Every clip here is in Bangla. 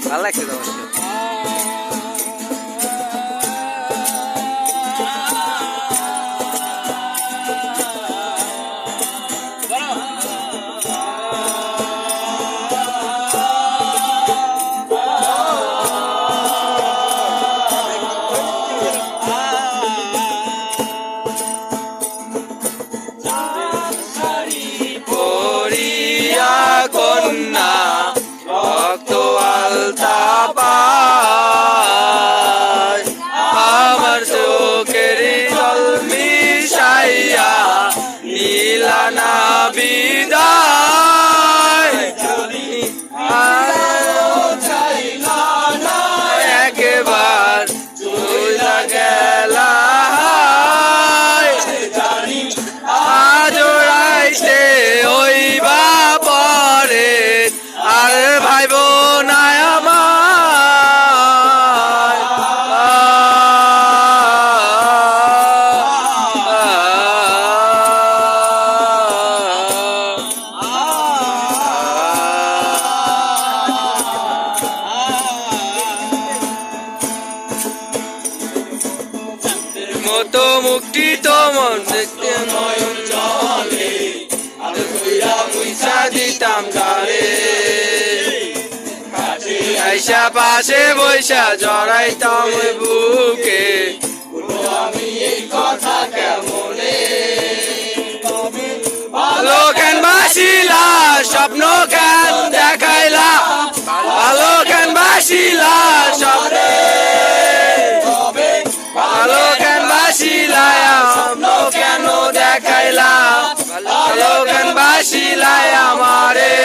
ভালো লাগছে তো অবশ্য। কন্যা রক্ত আলতা পায় আমার চোখের জল মিশাইয়া নীলানা বিদায় একবার চলে গেলা আজড়াইতে ওই বাপরে আর ভাই বোন মতো মুক্তি তোমার দেখতে নয়ন জলে মুইসা দিতাম গালে আইসা পাশে বৈশা জড়াইতাম বুকে আমি এই কথা কেমনে ভালো কেন বাসিলা স্বপ্ন কেন দেখাইলা ভালো কেন বাসিলা স্বপ্নে ভালো কেন বাসিলায় স্বপ্ন কেন দেখাইলা ভালো কেন বাসিলায় আমারে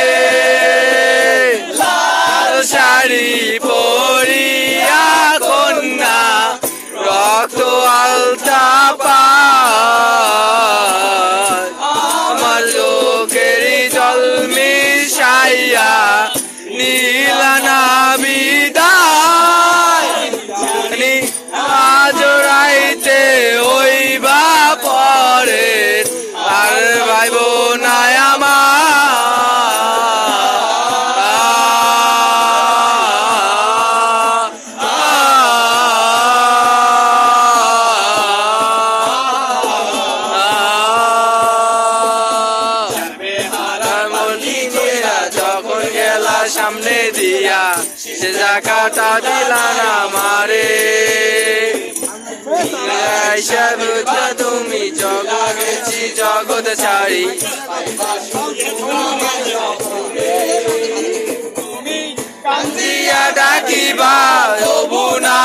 লাল শাড়ি পরিয়া কন্যা রক্ত আলতা পায় আমার চোখের জল মিশাইয়া নীলানা বিদায় আজড়াইতে ওই বাপরে আর ভাই বোন যখন গেলা সামনে দিয়া সে জায়গাটা দিলা না মারে তুমি জগতেছি জগৎ ছাড়ি কান্দিয়া ডাকিবা তবু না